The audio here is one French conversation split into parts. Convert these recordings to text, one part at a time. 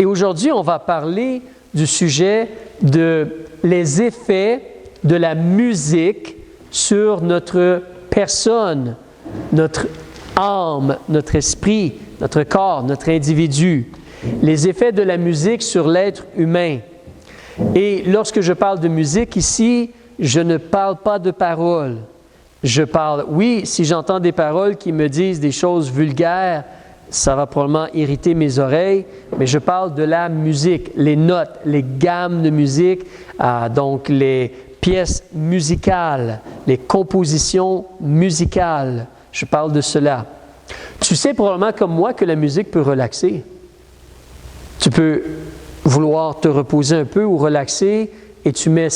Et aujourd'hui, on va parler du sujet de les effets de la musique sur notre personne, notre âme, notre esprit, notre corps, notre individu. Les effets de la musique sur l'être humain. Et lorsque je parle de musique ici, je ne parle pas de paroles. Je parle, oui, si j'entends des paroles qui me disent des choses vulgaires, ça va probablement irriter mes oreilles, mais je parle de la musique, les notes, les gammes de musique, donc les pièces musicales, les compositions musicales. Je parle de cela. Tu sais probablement comme moi que la musique peut relaxer. Tu peux vouloir te reposer un peu ou relaxer et tu mets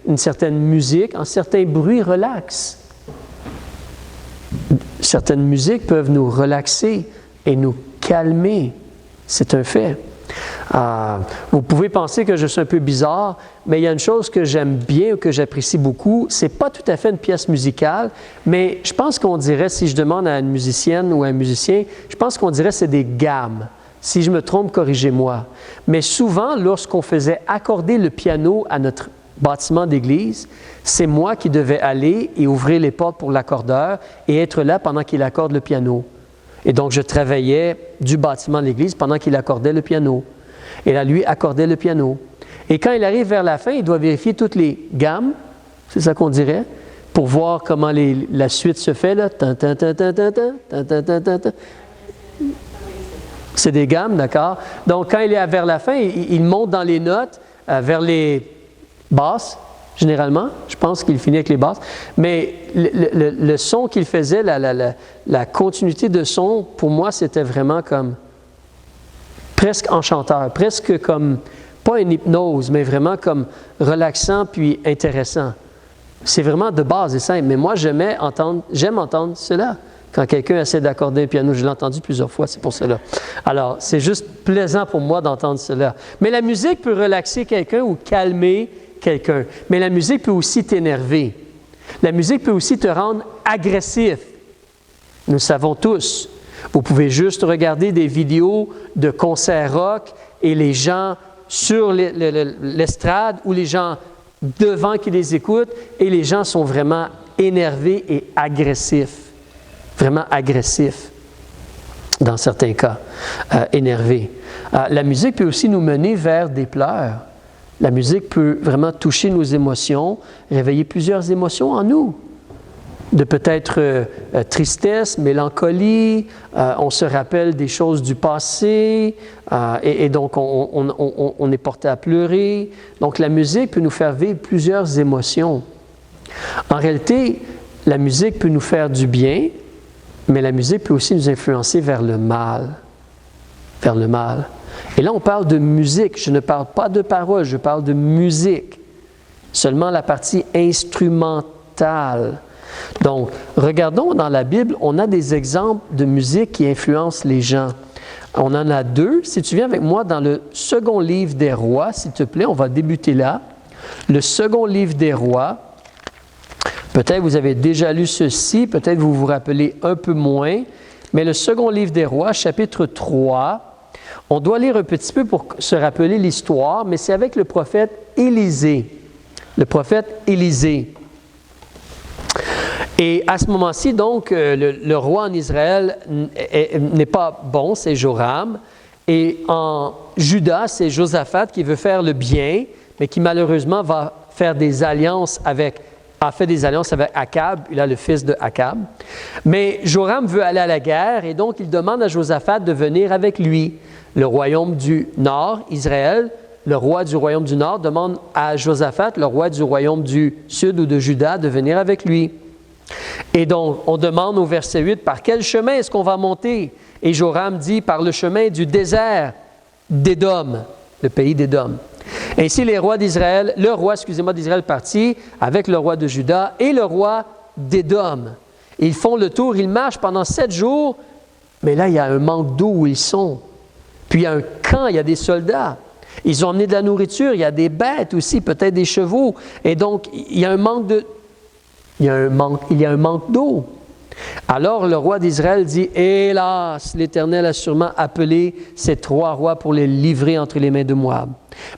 une certaine musique, un certain bruit relaxe. Certaines musiques peuvent nous relaxer et nous calmer. C'est un fait. Vous pouvez penser que je suis un peu bizarre, mais il y a une chose que j'aime bien ou que j'apprécie beaucoup. Ce n'est pas tout à fait une pièce musicale, mais je pense qu'on dirait, si je demande à une musicienne ou à un musicien, je pense qu'on dirait que c'est des gammes. Si je me trompe, corrigez-moi. Mais souvent, lorsqu'on faisait accorder le piano à notre bâtiment d'église, c'est moi qui devais aller et ouvrir les portes pour l'accordeur et être là pendant qu'il accorde le piano. Et donc, je travaillais du bâtiment de l'église pendant qu'il accordait le piano. Et là, lui accordait le piano. Et quand il arrive vers la fin, il doit vérifier toutes les gammes, c'est ça qu'on dirait, pour voir comment la suite se fait. Là. C'est des gammes, d'accord? Donc, quand il est vers la fin, il monte dans les notes vers les basses, généralement. Je pense qu'il finit avec les basses. Mais le son qu'il faisait, la continuité de son, pour moi, c'était vraiment comme presque enchanteur, presque comme, pas une hypnose, mais vraiment comme relaxant puis intéressant. C'est vraiment de base et simple. Mais moi, j'aime entendre cela. Quand quelqu'un essaie d'accorder un piano, je l'ai entendu plusieurs fois, c'est pour cela. Alors, c'est juste plaisant pour moi d'entendre cela. Mais la musique peut relaxer quelqu'un ou calmer quelqu'un. Mais la musique peut aussi t'énerver. La musique peut aussi te rendre agressif. Nous le savons tous. Vous pouvez juste regarder des vidéos de concerts rock et les gens sur l'estrade ou les gens devant qui les écoutent et les gens sont vraiment énervés et agressifs. Vraiment agressifs, dans certains cas, énervés. La musique peut aussi nous mener vers des pleurs. La musique peut vraiment toucher nos émotions, réveiller plusieurs émotions en nous. De peut-être tristesse, mélancolie, on se rappelle des choses du passé, et donc on est porté à pleurer. Donc la musique peut nous faire vivre plusieurs émotions. En réalité, la musique peut nous faire du bien, mais la musique peut aussi nous influencer vers le mal. Vers le mal. Et là, on parle de musique. Je ne parle pas de paroles, je parle de musique. Seulement la partie instrumentale. Donc, regardons dans la Bible, on a des exemples de musique qui influencent les gens. On en a deux. Si tu viens avec moi dans le second livre des Rois, s'il te plaît, on va débuter là. Le second livre des Rois. Peut-être vous avez déjà lu ceci, peut-être vous vous rappelez un peu moins, mais le second livre des Rois, chapitre 3, on doit lire un petit peu pour se rappeler l'histoire, mais c'est avec le prophète Élisée. Le prophète Élisée. Et à ce moment-ci, donc, le roi en Israël n'est pas bon, c'est Joram. Et en Juda, c'est Josaphat qui veut faire le bien, mais qui malheureusement va faire des alliances a fait des alliances avec Akab, il a le fils de Akab. Mais Joram veut aller à la guerre et donc il demande à Josaphat de venir avec lui. Le royaume du Nord, Israël, le roi du royaume du Nord demande à Josaphat, le roi du royaume du Sud ou de Juda, de venir avec lui. Et donc, on demande au verset 8, par quel chemin est-ce qu'on va monter? Et Joram dit, par le chemin du désert d'Édom, le pays d'Édom. Ainsi, le roi d'Israël partit avec le roi de Juda et le roi d'Édom. Ils font le tour, ils marchent pendant 7 jours, mais là, il y a un manque d'eau où ils sont. Puis il y a un camp, il y a des soldats. Ils ont emmené de la nourriture, il y a des bêtes aussi, peut-être des chevaux. Et donc, il y a un manque d'eau. Alors le roi d'Israël dit, « Hélas, l'Éternel a sûrement appelé ces 3 rois pour les livrer entre les mains de Moab. »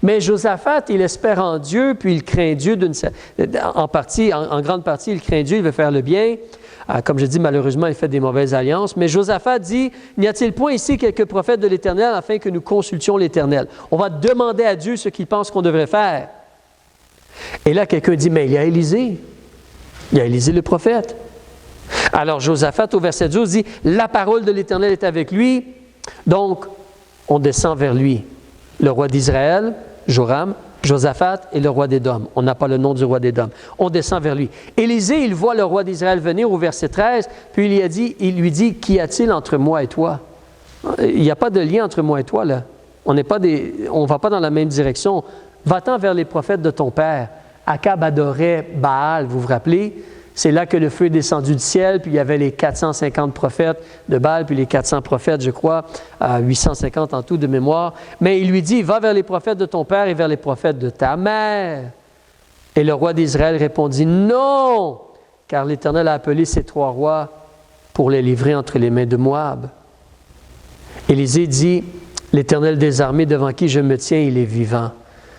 Mais Josaphat, il espère en Dieu, puis il craint Dieu en grande partie, il craint Dieu, il veut faire le bien. Comme je dis, malheureusement, il fait des mauvaises alliances. Mais Josaphat dit, « N'y a-t-il point ici quelques prophètes de l'Éternel afin que nous consultions l'Éternel? » On va demander à Dieu ce qu'il pense qu'on devrait faire. Et là, quelqu'un dit, « Mais il y a Élisée. Il y a Élisée le prophète. » Alors Josaphat, au verset 12, dit, « La parole de l'Éternel est avec lui. » Donc, on descend vers lui. Le roi d'Israël, Joram, Josaphat et le roi d'Édom. On n'a pas le nom du roi d'Édom. On descend vers lui. Élisée, il voit le roi d'Israël venir au verset 13, puis il lui dit, « Qu'y a-t-il entre moi et toi? » Il n'y a pas de lien entre moi et toi, là. On ne va pas dans la même direction. Va-t'en vers les prophètes de ton père. Akab adorait Baal, vous vous rappelez? C'est là que le feu est descendu du ciel, puis il y avait les 450 prophètes de Baal, puis les 400 prophètes, je crois, 850 en tout de mémoire. Mais il lui dit, « Va vers les prophètes de ton père et vers les prophètes de ta mère. » Et le roi d'Israël répondit, « Non, car l'Éternel a appelé ces 3 rois pour les livrer entre les mains de Moab. » Élisée dit, « L'Éternel des armées devant qui je me tiens, il est vivant.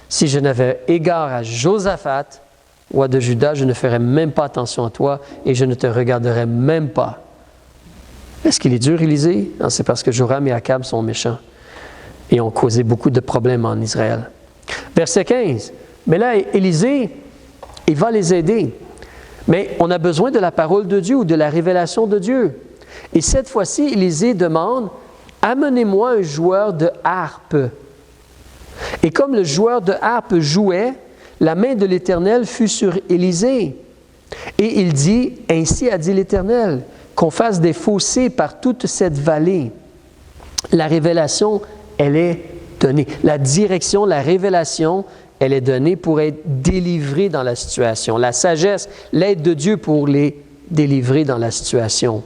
Si je n'avais égard à Josaphat, roi de Juda, je ne ferais même pas attention à toi et je ne te regarderais même pas. » Est-ce qu'il est dur, Élisée? Non, c'est parce que Joram et Akab sont méchants et ont causé beaucoup de problèmes en Israël. Verset 15. Mais là, Élisée, il va les aider. Mais on a besoin de la parole de Dieu ou de la révélation de Dieu. Et cette fois-ci, Élisée demande, « Amenez-moi un joueur de harpe. » Et comme le joueur de harpe jouait, la main de l'Éternel fut sur Élisée. Et il dit, « Ainsi a dit l'Éternel, qu'on fasse des fossés par toute cette vallée. » La révélation, elle est donnée. La direction, la révélation, elle est donnée pour être délivrée dans la situation. La sagesse, l'aide de Dieu pour les délivrer dans la situation.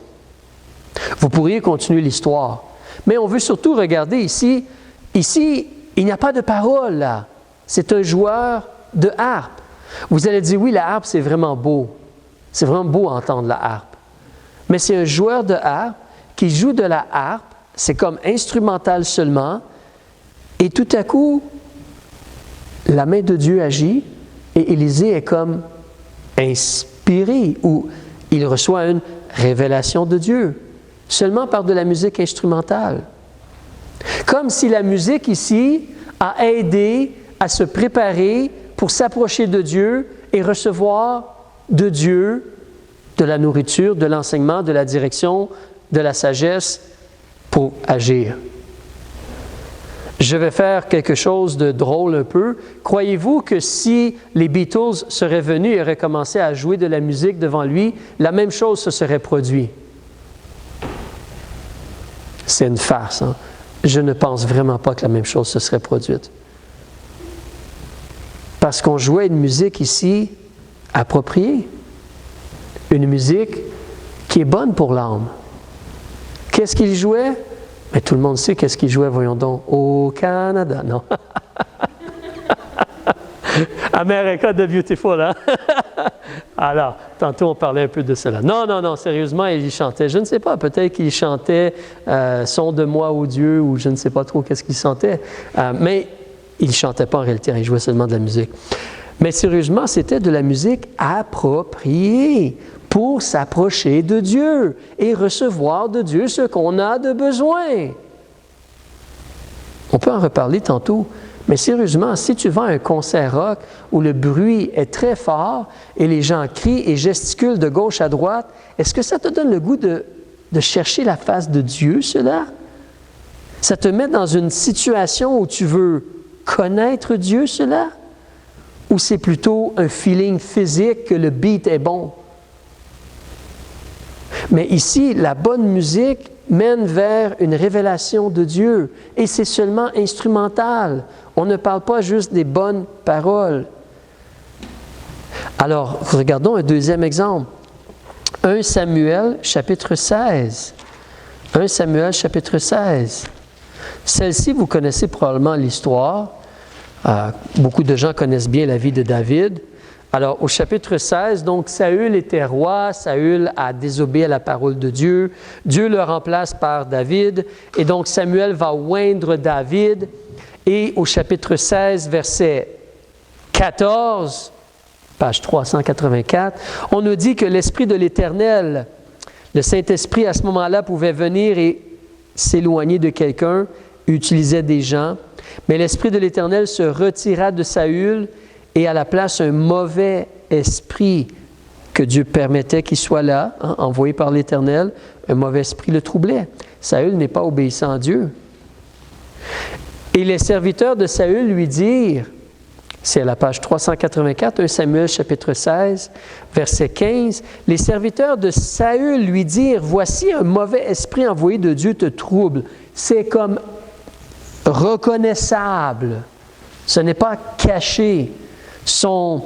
Vous pourriez continuer l'histoire, mais on veut surtout regarder ici. Ici, il n'y a pas de parole là. C'est un joueur de harpe. Vous allez dire, oui, la harpe, c'est vraiment beau. C'est vraiment beau entendre la harpe. Mais c'est un joueur de harpe qui joue de la harpe, c'est comme instrumental seulement, et tout à coup, la main de Dieu agit, et Élisée est comme inspiré, ou il reçoit une révélation de Dieu, seulement par de la musique instrumentale. Comme si la musique ici a aidé à se préparer pour s'approcher de Dieu et recevoir de Dieu de la nourriture, de l'enseignement, de la direction, de la sagesse pour agir. Je vais faire quelque chose de drôle un peu. Croyez-vous que si les Beatles seraient venus et auraient commencé à jouer de la musique devant lui, la même chose se serait produite? C'est une farce, hein? Je ne pense vraiment pas que la même chose se serait produite. Parce qu'on jouait une musique ici appropriée. Une musique qui est bonne pour l'âme. Qu'est-ce qu'il jouait? Mais tout le monde sait qu'est-ce qu'il jouait, voyons donc. Au Canada, non. America the Beautiful, hein? Alors, tantôt on parlait un peu de cela. Non, sérieusement, il chantait, je ne sais pas, peut-être qu'il chantait « Sonde-moi, ô Dieu » ou je ne sais pas trop qu'est-ce qu'il chantait. Mais il ne chantait pas en réalité, il jouait seulement de la musique. Mais sérieusement, c'était de la musique appropriée pour s'approcher de Dieu et recevoir de Dieu ce qu'on a de besoin. On peut en reparler tantôt. Mais sérieusement, si tu vas à un concert rock où le bruit est très fort et les gens crient et gesticulent de gauche à droite, est-ce que ça te donne le goût de chercher la face de Dieu, cela? Ça te met dans une situation où tu veux connaître Dieu, cela? Ou c'est plutôt un feeling physique que le beat est bon? Mais ici, la bonne musique mène vers une révélation de Dieu et c'est seulement instrumental. On ne parle pas juste des bonnes paroles. Alors, regardons un deuxième exemple. 1 Samuel, chapitre 16. 1 Samuel, chapitre 16. Celle-ci, vous connaissez probablement l'histoire. Beaucoup de gens connaissent bien la vie de David. Alors, au chapitre 16, donc, Saül était roi, Saül a désobéi à la parole de Dieu, Dieu le remplace par David, et donc Samuel va oindre David, et au chapitre 16, verset 14, page 384, on nous dit que l'Esprit de l'Éternel, le Saint-Esprit, à ce moment-là, pouvait venir et s'éloigner de quelqu'un, utilisait des gens, mais l'Esprit de l'Éternel se retira de Saül, et à la place, un mauvais esprit que Dieu permettait qu'il soit là, envoyé par l'Éternel, un mauvais esprit le troublait. Saül n'est pas obéissant à Dieu. Et les serviteurs de Saül lui dirent, c'est à la page 384, 1 Samuel chapitre 16, verset 15, les serviteurs de Saül lui dirent, voici un mauvais esprit envoyé de Dieu te trouble. C'est comme reconnaissable. Ce n'est pas caché. Son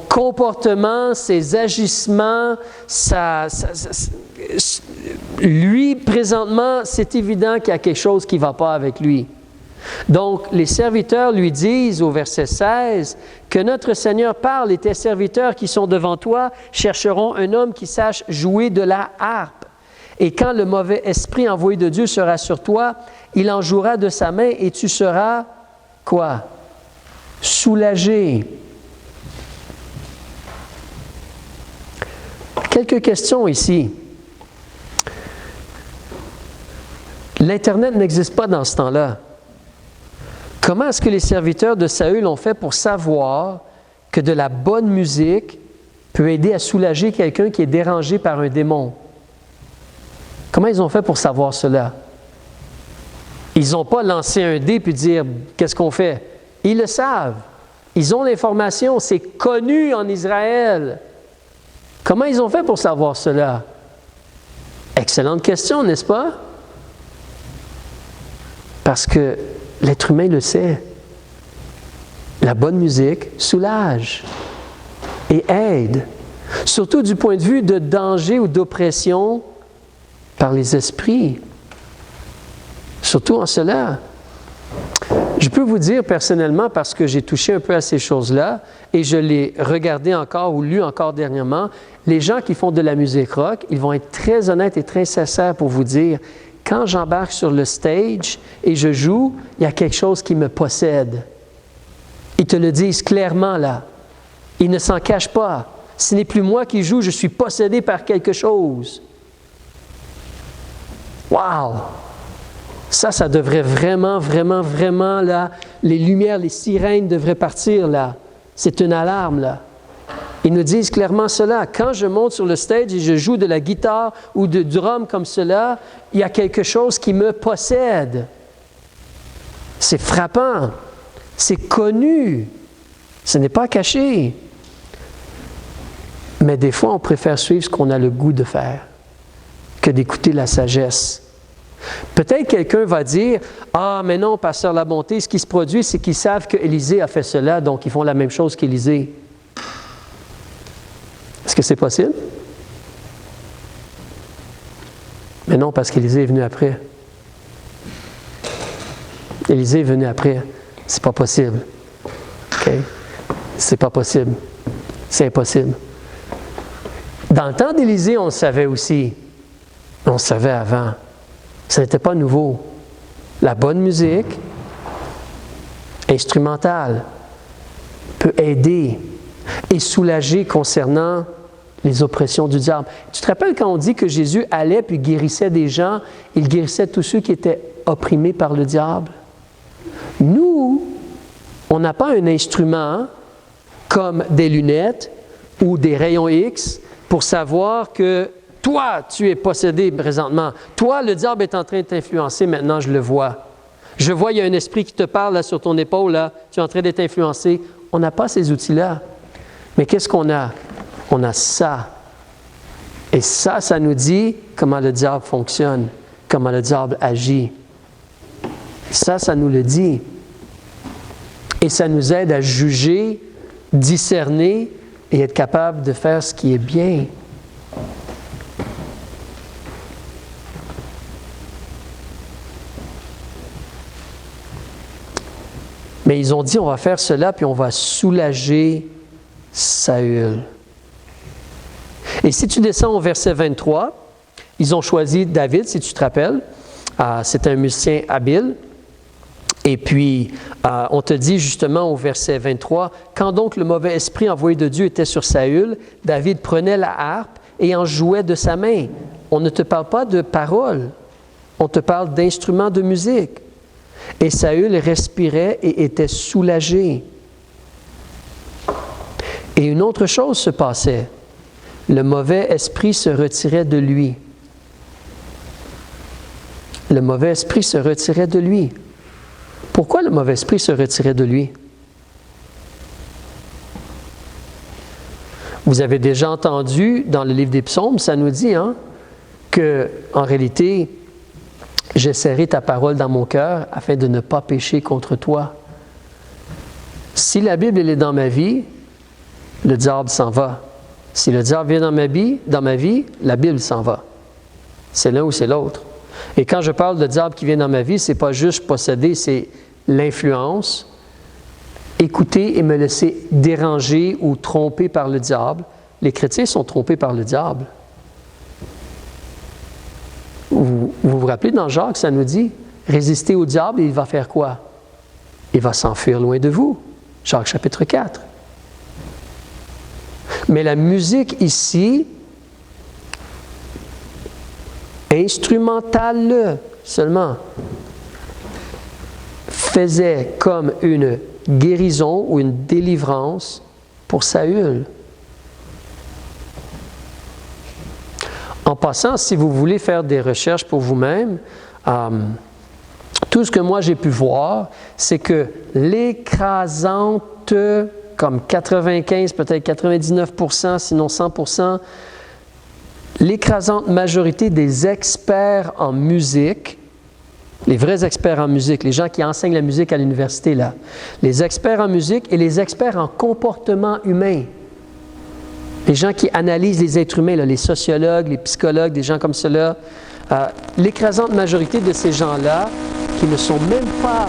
comportement, ses agissements, lui, présentement, c'est évident qu'il y a quelque chose qui ne va pas avec lui. Donc, les serviteurs lui disent au verset 16 que notre Seigneur parle et tes serviteurs qui sont devant toi chercheront un homme qui sache jouer de la harpe. Et quand le mauvais esprit envoyé de Dieu sera sur toi, il en jouera de sa main et tu seras quoi? Soulagé. Quelques questions ici. L'Internet n'existe pas dans ce temps-là. Comment est-ce que les serviteurs de Saül ont fait pour savoir que de la bonne musique peut aider à soulager quelqu'un qui est dérangé par un démon? Comment ils ont fait pour savoir cela? Ils n'ont pas lancé un dé puis dire « qu'est-ce qu'on fait? » Ils le savent. Ils ont l'information. C'est connu en Israël. Comment ils ont fait pour savoir cela? Excellente question, n'est-ce pas? Parce que l'être humain le sait. La bonne musique soulage et aide. Surtout du point de vue de danger ou d'oppression par les esprits. Surtout en cela. Je peux vous dire personnellement, parce que j'ai touché un peu à ces choses-là, et je l'ai regardé encore ou lu encore dernièrement, les gens qui font de la musique rock, ils vont être très honnêtes et très sincères pour vous dire, quand j'embarque sur le stage et je joue, il y a quelque chose qui me possède. Ils te le disent clairement là. Ils ne s'en cachent pas. Ce n'est plus moi qui joue, je suis possédé par quelque chose. Wow! Ça devrait vraiment, là, les lumières, les sirènes devraient partir, là. C'est une alarme, là. Ils nous disent clairement cela. Quand je monte sur le stage et je joue de la guitare ou de drum comme cela, il y a quelque chose qui me possède. C'est frappant. C'est connu. Ce n'est pas caché. Mais des fois, on préfère suivre ce qu'on a le goût de faire que d'écouter la sagesse. Peut-être quelqu'un va dire « Ah, mais non, pasteur La Bonté, ce qui se produit, c'est qu'ils savent qu'Élisée a fait cela, donc ils font la même chose qu'Élisée. » Est-ce que c'est possible? Mais non, parce qu'Élisée est venu après. Élisée est venu après. C'est pas possible. OK? C'est pas possible. C'est impossible. Dans le temps d'Élisée, on le savait aussi. On le savait avant. Ce n'était pas nouveau. La bonne musique, instrumentale, peut aider et soulager concernant les oppressions du diable. Tu te rappelles quand on dit que Jésus allait puis guérissait des gens, il guérissait tous ceux qui étaient opprimés par le diable? Nous, on n'a pas un instrument comme des lunettes ou des rayons X pour savoir que toi, tu es possédé présentement. Toi, le diable est en train de t'influencer, maintenant je le vois. Je vois, il y a un esprit qui te parle là, sur ton épaule, là, tu es en train d'être influencé. On n'a pas ces outils-là. Mais qu'est-ce qu'on a? On a ça. Et ça nous dit comment le diable fonctionne, comment le diable agit. Ça nous le dit. Et ça nous aide à juger, discerner et être capable de faire ce qui est bien. Mais ils ont dit, on va faire cela, puis on va soulager Saül. Et si tu descends au verset 23, ils ont choisi David, si tu te rappelles. C'est un musicien habile. Et puis, on te dit justement au verset 23, « Quand donc le mauvais esprit envoyé de Dieu était sur Saül, David prenait la harpe et en jouait de sa main. » On ne te parle pas de paroles, on te parle d'instruments de musique. Et Saül respirait et était soulagé. Et une autre chose se passait. Le mauvais esprit se retirait de lui. Le mauvais esprit se retirait de lui. Pourquoi le mauvais esprit se retirait de lui? Vous avez déjà entendu dans le livre des Psaumes, ça nous dit que, en réalité, j'ai serré ta parole dans mon cœur afin de ne pas pécher contre toi. Si la Bible elle est dans ma vie, le diable s'en va. Si le diable vient dans ma vie, la Bible s'en va. C'est l'un ou c'est l'autre. Et quand je parle de diable qui vient dans ma vie, ce n'est pas juste posséder, c'est l'influence, écouter et me laisser déranger ou tromper par le diable. Les chrétiens sont trompés par le diable. Vous vous rappelez dans Jacques, ça nous dit, résistez au diable et il va faire quoi? Il va s'enfuir loin de vous. Jacques chapitre 4. Mais la musique ici, instrumentale seulement, faisait comme une guérison ou une délivrance pour Saül. En passant, si vous voulez faire des recherches pour vous-même, tout ce que moi j'ai pu voir, c'est que l'écrasante, comme 95, peut-être 99%, sinon 100%, l'écrasante majorité des experts en musique, les vrais experts en musique, les gens qui enseignent la musique à l'université, là, les experts en musique et les experts en comportement humain, les gens qui analysent les êtres humains, là, les sociologues, les psychologues, des gens comme cela, l'écrasante majorité de ces gens-là, qui ne sont même pas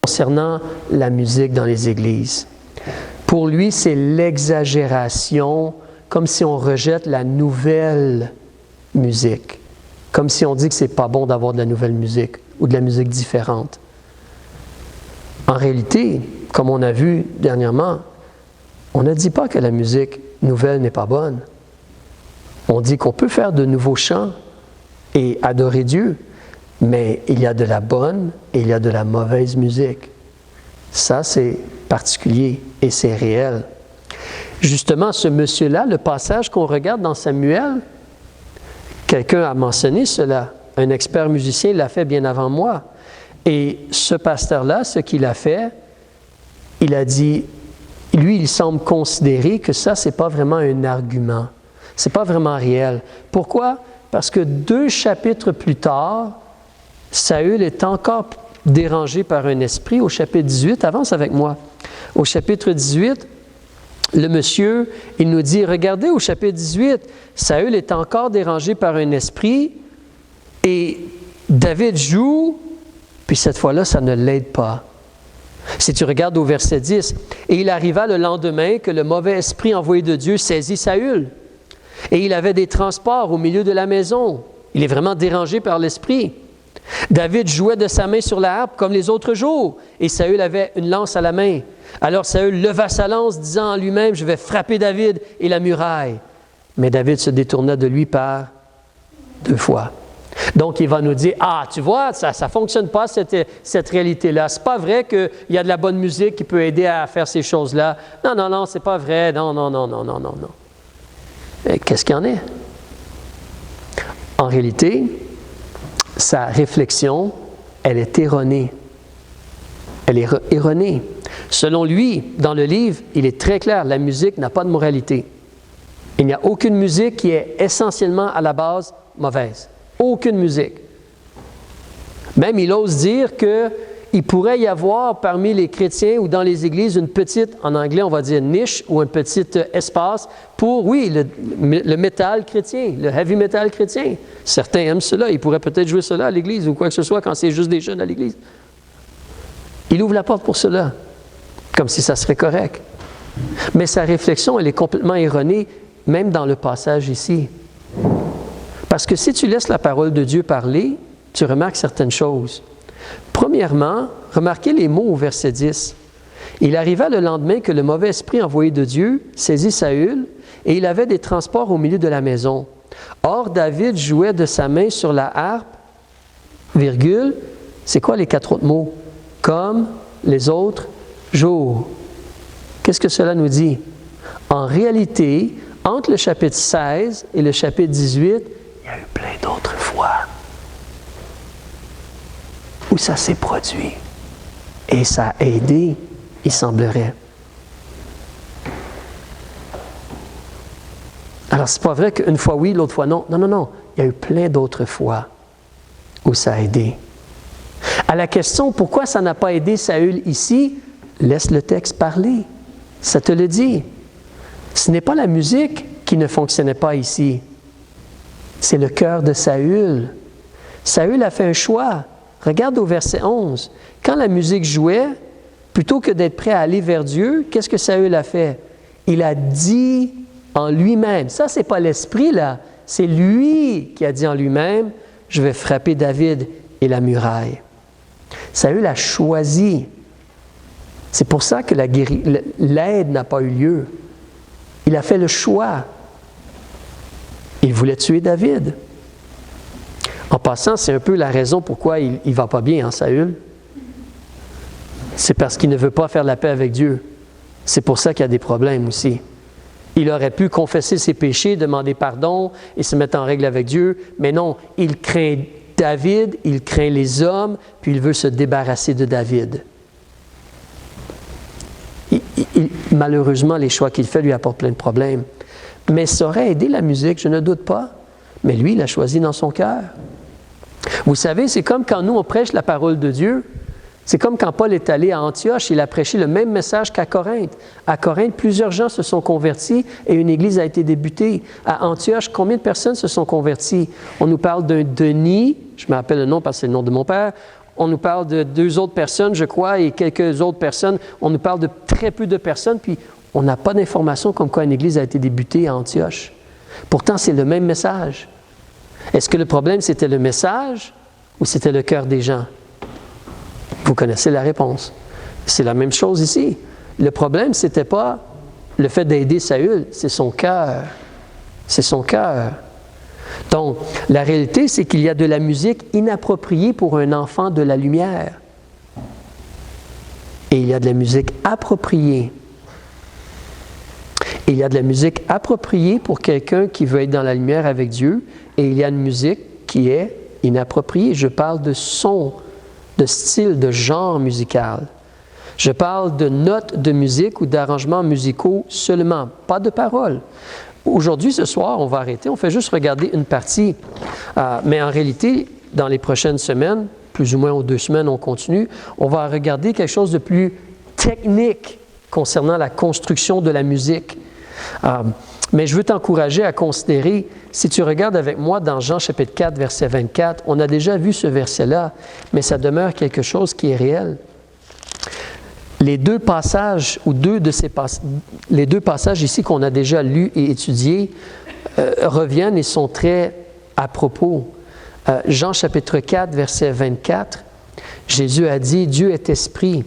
concernant la musique dans les églises. Pour lui, c'est l'exagération, comme si on rejette la nouvelle musique, comme si on dit que c'est pas bon d'avoir de la nouvelle musique ou de la musique différente. En réalité, comme on a vu dernièrement, on ne dit pas que la musique nouvelle n'est pas bonne. On dit qu'on peut faire de nouveaux chants et adorer Dieu, mais il y a de la bonne et il y a de la mauvaise musique. Ça, c'est particulier et c'est réel. Justement, ce monsieur-là, le passage qu'on regarde dans Samuel, quelqu'un a mentionné cela. Un expert musicien l'a fait bien avant moi. Et ce pasteur-là, ce qu'il a fait, il a dit, lui, il semble considérer que ça, ce n'est pas vraiment un argument. Ce n'est pas vraiment réel. Pourquoi? Parce que 2 chapitres plus tard, Saül est encore dérangé par un esprit. Au chapitre 18, avance avec moi. Au chapitre 18, le monsieur, il nous dit, regardez au chapitre 18, Saül est encore dérangé par un esprit et David joue, puis cette fois-là, ça ne l'aide pas. Si tu regardes au verset 10, « Et il arriva le lendemain que le mauvais esprit envoyé de Dieu saisit Saül. Et il avait des transports au milieu de la maison. » Il est vraiment dérangé par l'esprit. David jouait de sa main sur la harpe comme les autres jours, et Saül avait une lance à la main. Alors Saül leva sa lance, disant en lui-même, « Je vais frapper David et la muraille. » Mais David se détourna de lui par 2 fois. Donc, il va nous dire, « Ah, tu vois, ça ne fonctionne pas, cette réalité-là. C'est pas vrai qu'il y a de la bonne musique qui peut aider à faire ces choses-là. Non, non, non, c'est pas vrai. Non, non, non, non, non, non, non. » Et qu'est-ce qu'il y en est? En réalité, sa réflexion, elle est erronée. Elle est erronée. Selon lui, dans le livre, il est très clair, la musique n'a pas de moralité. Il n'y a aucune musique qui est essentiellement à la base mauvaise. Aucune musique. Même il ose dire qu'il pourrait y avoir parmi les chrétiens ou dans les églises une petite, en anglais on va dire niche ou un petit espace pour, oui, le métal chrétien, le heavy metal chrétien. Certains aiment cela, ils pourraient peut-être jouer cela à l'église ou quoi que ce soit quand c'est juste des jeunes à l'église. Il ouvre la porte pour cela, comme si ça serait correct. Mais sa réflexion, elle est complètement erronée, même dans le passage ici. Parce que si tu laisses la parole de Dieu parler, tu remarques certaines choses. Premièrement, remarquez les mots au verset 10. « Il arriva le lendemain que le mauvais esprit envoyé de Dieu saisit Saül, et il avait des transports au milieu de la maison. Or, David jouait de sa main sur la harpe, virgule, c'est quoi les 4 autres mots? Comme les autres jours. » Qu'est-ce que cela nous dit? En réalité, entre le chapitre 16 et le chapitre 18, il y a eu plein d'autres fois où ça s'est produit. Et ça a aidé, il semblerait. Alors, c'est pas vrai qu'une fois oui, l'autre fois non. Non, non, non. Il y a eu plein d'autres fois où ça a aidé. À la question pourquoi ça n'a pas aidé Saül ici, laisse le texte parler. Ça te le dit. Ce n'est pas la musique qui ne fonctionnait pas ici. C'est le cœur de Saül. Saül a fait un choix. Regarde au verset 11. Quand la musique jouait, plutôt que d'être prêt à aller vers Dieu, qu'est-ce que Saül a fait? Il a dit en lui-même. Ça, ce n'est pas l'esprit, là. C'est lui qui a dit en lui-même, « Je vais frapper David et la muraille. » Saül a choisi. C'est pour ça que l'aide n'a pas eu lieu. Il a fait le choix. Il voulait tuer David. En passant, c'est un peu la raison pourquoi il ne va pas bien, Saül. C'est parce qu'il ne veut pas faire la paix avec Dieu. C'est pour ça qu'il y a des problèmes aussi. Il aurait pu confesser ses péchés, demander pardon et se mettre en règle avec Dieu, mais non, il craint David, il craint les hommes, puis il veut se débarrasser de David. Malheureusement, les choix qu'il fait lui apportent plein de problèmes. Mais ça aurait aidé la musique, je ne doute pas. Mais lui, il a choisi dans son cœur. Vous savez, c'est comme quand nous, on prêche la parole de Dieu. C'est comme quand Paul est allé à Antioche, il a prêché le même message qu'à Corinthe. À Corinthe, plusieurs gens se sont convertis et une église a été débutée. À Antioche, combien de personnes se sont converties? On nous parle d'un Denis, je me rappelle le nom parce que c'est le nom de mon père. on nous parle de 2 autres personnes, je crois, et quelques autres personnes. On nous parle de très peu de personnes, puis on n'a pas d'informations comme quoi une église a été débutée à Antioche. Pourtant, c'est le même message. Est-ce que le problème, c'était le message ou c'était le cœur des gens? Vous connaissez la réponse. C'est la même chose ici. Le problème, ce n'était pas le fait d'aider Saül, c'est son cœur. C'est son cœur. Donc, la réalité, c'est qu'il y a de la musique inappropriée pour un enfant de la lumière. Et il y a de la musique appropriée. Et il y a de la musique appropriée pour quelqu'un qui veut être dans la lumière avec Dieu. Et il y a une musique qui est inappropriée. Je parle de son, de style, de genre musical. Je parle de notes de musique ou d'arrangements musicaux seulement, pas de paroles. Aujourd'hui, ce soir, on va arrêter, on fait juste regarder une partie. Mais en réalité, dans les prochaines semaines, plus ou moins aux 2 semaines, on continue, on va regarder quelque chose de plus technique concernant la construction de la musique. Mais je veux t'encourager à considérer, si tu regardes avec moi dans Jean chapitre 4, verset 24, on a déjà vu ce verset-là, mais ça demeure quelque chose qui est réel. Les 2 passages, ou les 2 passages ici qu'on a déjà lus et étudiés, reviennent et sont très à propos. Jean chapitre 4, verset 24, Jésus a dit « Dieu est esprit,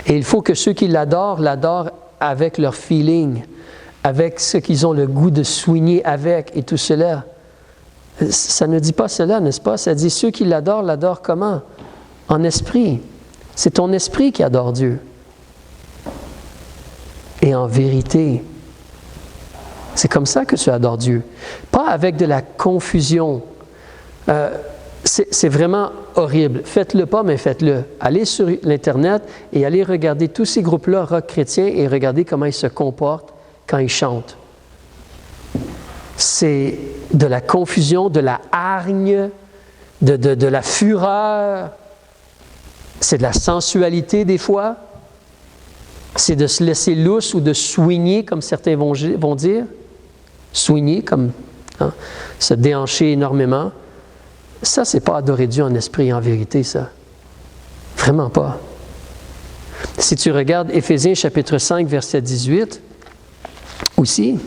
et il faut que ceux qui l'adorent avec leur feeling, avec ce qu'ils ont le goût de soigner avec et tout cela. » Ça ne dit pas cela, n'est-ce pas? Ça dit « Ceux qui l'adorent comment? En esprit. » C'est ton esprit qui adore Dieu. Et en vérité. C'est comme ça que tu adores Dieu. Pas avec de la confusion. C'est vraiment horrible. Faites-le pas, mais faites-le. Allez sur l'Internet et allez regarder tous ces groupes-là, rock chrétiens, et regardez comment ils se comportent quand ils chantent. C'est de la confusion, de la hargne, de la fureur. C'est de la sensualité des fois. C'est de se laisser lousse ou de soigner, comme certains vont dire. Soigner, comme se déhancher énormément. Ça, c'est pas adorer Dieu en esprit et en vérité, ça. Vraiment pas. Si tu regardes Éphésiens chapitre 5, verset 18, aussi,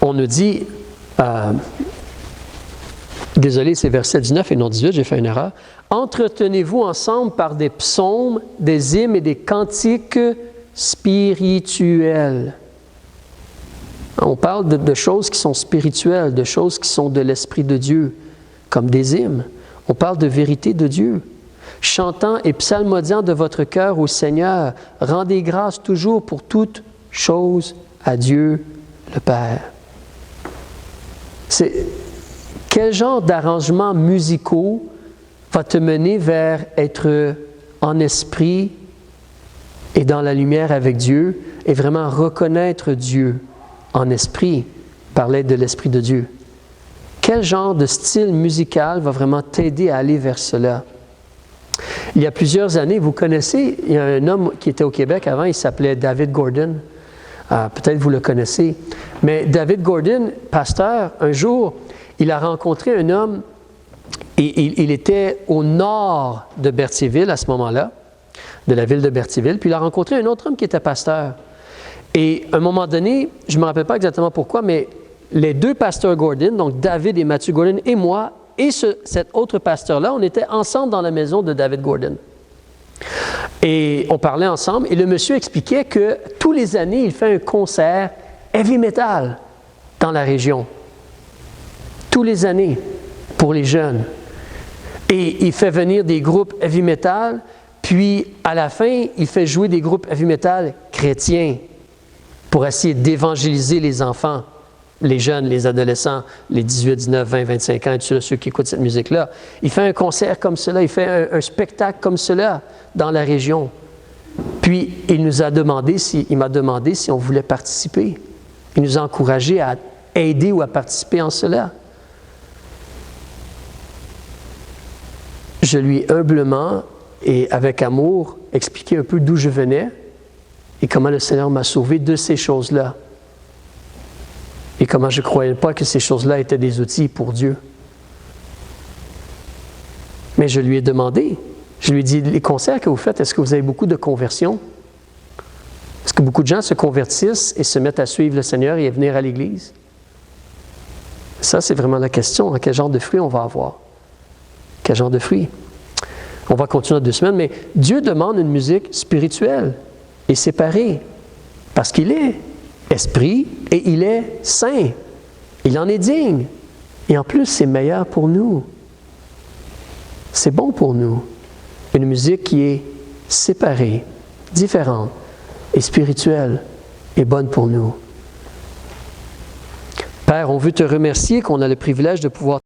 on nous dit... Désolé, c'est verset 19 et non 18, j'ai fait une erreur. « Entretenez-vous ensemble par des psaumes, des hymnes et des cantiques spirituels. » On parle de choses qui sont spirituelles, de choses qui sont de l'Esprit de Dieu, comme des hymnes. On parle de vérité de Dieu. « Chantant et psalmodiant de votre cœur au Seigneur, rendez grâce toujours pour toutes choses à Dieu le Père. » Quel genre d'arrangements musicaux va te mener vers être en esprit et dans la lumière avec Dieu et vraiment reconnaître Dieu en esprit, par l'aide de l'Esprit de Dieu? Quel genre de style musical va vraiment t'aider à aller vers cela? Il y a plusieurs années, vous connaissez, il y a un homme qui était au Québec avant, il s'appelait David Gordon. Peut-être vous le connaissez. Mais David Gordon, pasteur, un jour, il a rencontré un homme, et il était au nord de Berthierville à ce moment-là, de la ville de Berthierville, puis il a rencontré un autre homme qui était pasteur. Et à un moment donné, je ne me rappelle pas exactement pourquoi, mais les 2 pasteurs Gordon, donc David et Mathieu Gordon, et moi, et cet autre pasteur-là, on était ensemble dans la maison de David Gordon. Et on parlait ensemble, et le monsieur expliquait que tous les années, il fait un concert heavy metal dans la région. Tous les années, pour les jeunes. Et il fait venir des groupes heavy metal, puis à la fin, il fait jouer des groupes heavy metal chrétiens pour essayer d'évangéliser les enfants, les jeunes, les adolescents, les 18, 19, 20, 25 ans, et tout ça, ceux qui écoutent cette musique-là. Il fait un concert comme cela, il fait un spectacle comme cela dans la région. Puis, il m'a demandé si on voulait participer. Il nous a encouragés à aider ou à participer en cela. Je lui ai humblement et avec amour expliqué un peu d'où je venais et comment le Seigneur m'a sauvé de ces choses-là. Et comment je ne croyais pas que ces choses-là étaient des outils pour Dieu. Mais je lui ai demandé, je lui ai dit, les concerts que vous faites, est-ce que vous avez beaucoup de conversions? Est-ce que beaucoup de gens se convertissent et se mettent à suivre le Seigneur et à venir à l'Église? Ça, c'est vraiment la question. Quel genre de fruits on va avoir? Quel genre de fruits? On va continuer dans 2 semaines, mais Dieu demande une musique spirituelle et séparée parce qu'il est esprit et il est saint. Il en est digne. Et en plus, c'est meilleur pour nous. C'est bon pour nous. Une musique qui est séparée, différente et spirituelle est bonne pour nous. Père, on veut te remercier qu'on a le privilège de pouvoir